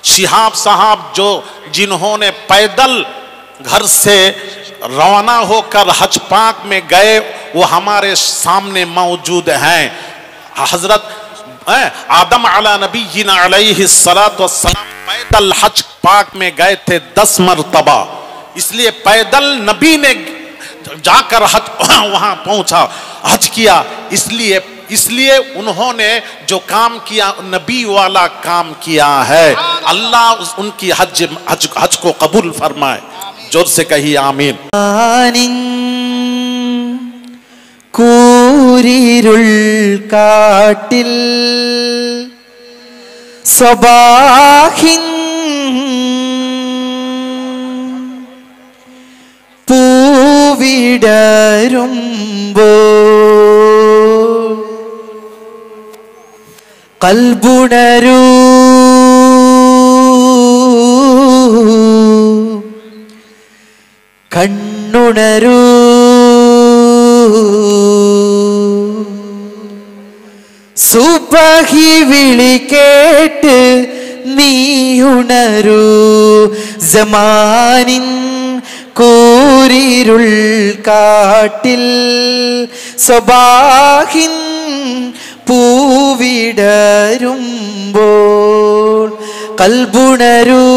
शिहाब साहब जो जिन्होंने पैदल घर से रवाना होकर हज पाक में गए वो हमारे सामने मौजूद हैं। हजरत आदम अला नबीना अलैहिस्सलातु वस्सलाम पैदल हज पाक में गए थे 10 मरतबा, इसलिए पैदल नबी ने जाकर हज वहां पहुंचा, हज किया, इसलिए उन्होंने जो काम किया नबी वाला काम किया है। अल्लाह उनकी हज को कबूल फरमाए। जोर से कहिए आमीन। കൂരിരുൾ കാട്ടിൽ സ്വബാഹിൻ പൂവിടരുമ്പോൾ കൽബുണരൂ കണ്ണുണരൂ സുബഹി വിളി കേട്ട് നീയുണരൂ സമാനിൻ കൂരിരുൾ കാട്ടിൽ സ്വബാഹിൻ പൂവിടരുമ്പോൾ കൽബുണരൂ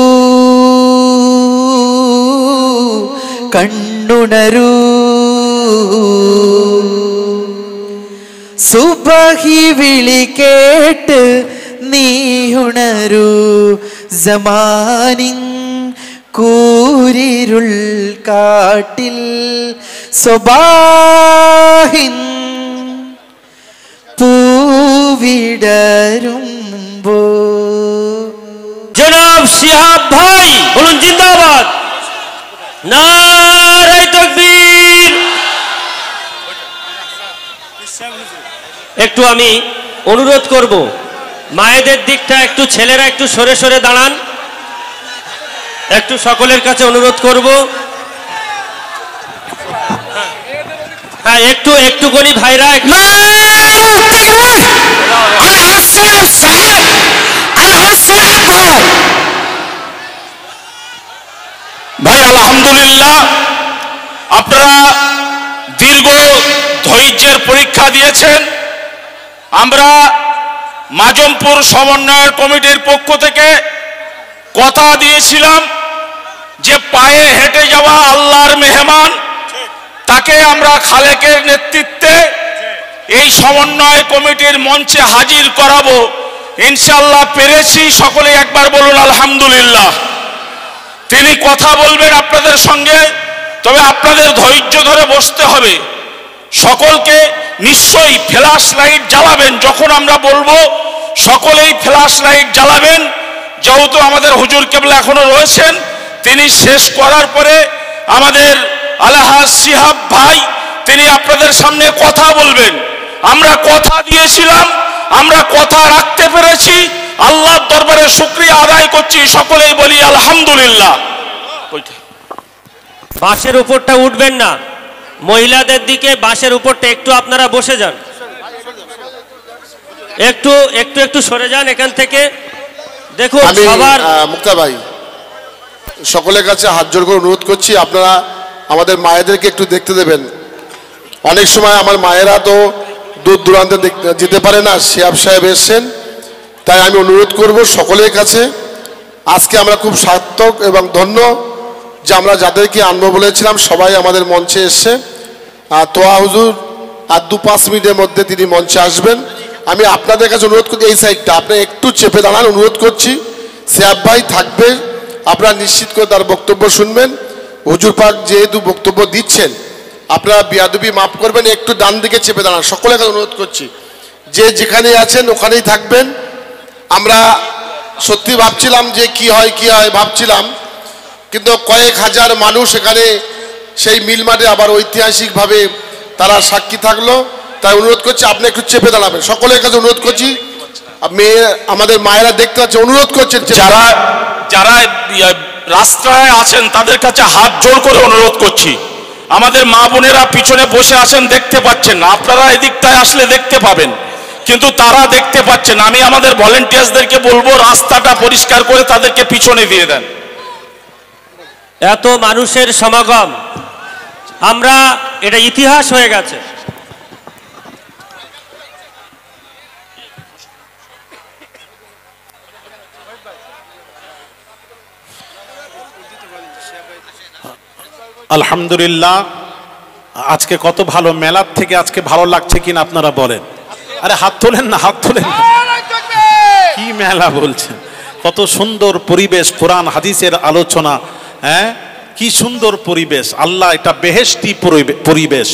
കണ്ണുണരൂ സുബഹി വിളി കേട്ട് നീയുണരൂ സമാനിൻ കൂരിരുൾ കാട്ടിൽ സ്വബാഹിൻ പൂവിടരുമ്പോൾ। জনাব শিহাব ভাই বলুন জিন্দাবাদ, নারে তাকবীর। একটু আমি অনুরোধ করব মায়েদের দিকটা একটু, ছেলেরা একটু সরে সরে দাঁড়ান, একটু সকলের কাছে অনুরোধ করব। হ্যাঁ একটু করি ভাইরা, ভাই আলহামদুলিল্লাহ আপনারা দীর্ঘ ধৈর্যের পরীক্ষা দিয়েছেন। আমরা মাজমপুর সমন্বয় কমিটির পক্ষ থেকে কথা দিয়েছিলাম যে পায়ে হেঁটে যাওয়া আল্লাহর মেহমান, তাকে আমরা খালেকের নেতৃত্বে এই সমন্বয় কমিটির মঞ্চে হাজির করাবো। ইনশাআল্লাহ পেরেছি। সকলে একবার বলুন আলহামদুলিল্লাহ। তিনি কথা বলবেন আপনাদের সঙ্গে, তবে আপনাদের ধৈর্য ধরে বসতে হবে। সকলকে নিশ্চয়ই ফ্ল্যাশ লাইট জ্বালাবেন, যখন আমরা বলবো সকলেই ফ্ল্যাশ লাইট জ্বালাবেন। যেহেতু আমাদের হুজুর কেবলা এখনো রয়েছেন, তিনি শেষ করার পরে আমাদের আলহাজ শিহাব ভাই তিনি আপনাদের সামনে কথা বলবেন। আমরা কথা দিয়েছিলাম, আমরা কথা রাখতে পেরেছি, আল্লাহর দরবারে শুকরিয়া আদায় করছি। সকলেই বলি আলহামদুলিল্লাহ। বাসের উপরটা উঠবেন না, মহিলাদের দিকে বাসের উপরটা একটু আপনারা বসে যান, একটু সরে যান এখান থেকে। দেখুন সবার মুক্তা ভাই, সকলের কাছে হাত জোড় করে অনুরোধ করছি আপনারা আমাদের মায়েদেরকে একটু দেখতে দেবেন। অনেক সময় আমার মায়েরা তো দূর দূরান্তে যেতে পারে না, শিহাব সাহেব এসছেন, তাই আমি অনুরোধ করব সকলের কাছে। আজকে আমরা খুব সার্থক এবং ধন্য যে আমরা যাদেরকে আনবো বলেছিলাম সবাই আমাদের মঞ্চে এসছে। তোয়া হুজুর আর 2-5 মিনিটের মধ্যে তিনি মঞ্চে আসবেন। আমি আপনাদের কাছে অনুরোধ করছি এই সাইডটা আপনি একটু চেপে দাঁড়ান, অনুরোধ করছি। শিহাব ভাই থাকবে, আপনারা নিশ্চিত করে তার বক্তব্য শুনবেন। হুজুর পাক যেহেতু বক্তব্য দিচ্ছেন, আপনারা বিয়াদবি মাফ করবেন, একটু ডান দিকে চেপে দাঁড়ান। সকলের কাছে অনুরোধ করছি যে যেখানে আছেন ওখানেই থাকবেন। আমরা সত্যি ভাবছিলাম যে কি হয় ভাবছিলাম, কিন্তু কয়েক হাজার মানুষ এখানে সেই মিল মাঠে আবার ঐতিহাসিকভাবে তারা সাক্ষী থাকলো। তাই অনুরোধ করছি আপনি একটু চেপে দাঁড়াবেন। সকলের কাছে অনুরোধ করছি, মেয়ে আমাদের মায়েরা দেখতে পাচ্ছে, অনুরোধ করছেন যারা যারা রাস্তায় আছেন তাদের কাছে হাত জোড় করে অনুরোধ করছি। আমাদের মা বোনেরা পিছনে বসে আছেন, দেখতে পাচ্ছেন না, আপনারা এদিকটায় আসলে দেখতে পাবেন, কিন্তু তারা দেখতে পাচ্ছে না। আমি আমাদের ভলেন্টিয়ার্সদেরকে বলবো রাস্তাটা পরিষ্কার করে তাদেরকে পিছনে দিয়ে দেন। এত মানুষের সমাগম, আমরা এটা ইতিহাস হয়ে গেছে। আলহামদুলিল্লাহ, আজকে কত ভালো, মেলার থেকে আজকে ভালো লাগছে কিনা আপনারা বলেন। আরে হাত তোলেন না, হাত তোলেন না। কি মেলা বলছেন, কত সুন্দর পরিবেশ, কোরআন হাদিসের আলোচনা। হ্যাঁ, কি সুন্দর পরিবেশ। আল্লাহ, এটা বেহেশতি পরিবেশ।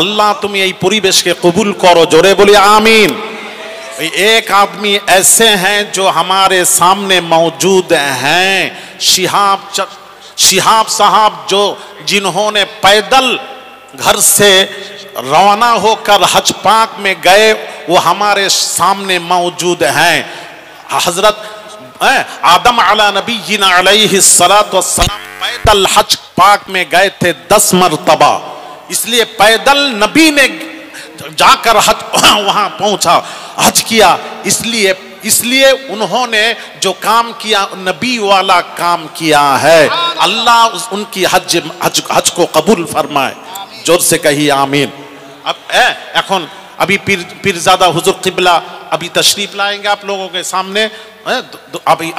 আল্লাহ তুমি এই পরিবেশকে কবুল করো, জোরে বলি आमीन। एक आदमी ऐसे हैं जो हमारे सामने मौजूद हैं, शिहाब साहब, जो जिन्होंने पैदल घर से रवाना होकर हज पाक में गए, वो हमारे सामने मौजूद हैं। हजरत आदम अला नबीना अलैहिस्सलातु वस्सलाम पैदल हज पाक में गए थे 10 मरतबा, इसलिए पैदल नबी ने जाकर हज वहां पहुंचा, हज किया। इसलिए उन्होंने जो काम किया नबी वाला काम किया है। अल्लाह उनकी हज को कबूल फरमाए, जोर से कहिए आमीन। अब এখন अभी पीरजादा हुजूर किबला अभी तशरीफ लाएंगे आप लोगों के सामने।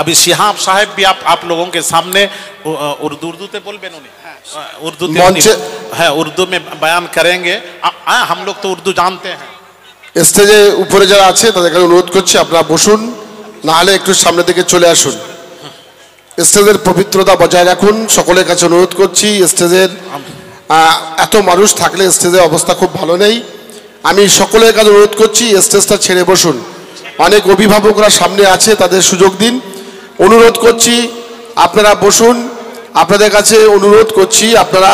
अभी शिहाब साहब भी आप लोगों के सामने उर्दू ते बोल बेनोनी, उर्दू है, उर्दू में बयान करेंगे। हम लोग तो उर्दू जानते हैं। স্টেজে উপরে যারা আছে তাদেরকে অনুরোধ করছি আপনারা বসুন, না হলে একটু সামনে দিকে চলে আসুন। স্টেজের পবিত্রতা বজায় রাখুন, সকলের কাছে অনুরোধ করছি। স্টেজের এত মানুষ থাকলে স্টেজের অবস্থা খুব ভালো নেই। আমি সকলের কাছে অনুরোধ করছি স্টেজটা ছেড়ে বসুন। অনেক অভিভাবকরা সামনে আছে, তাদের সুযোগ দিন। অনুরোধ করছি আপনারা বসুন। আপনাদের কাছে অনুরোধ করছি আপনারা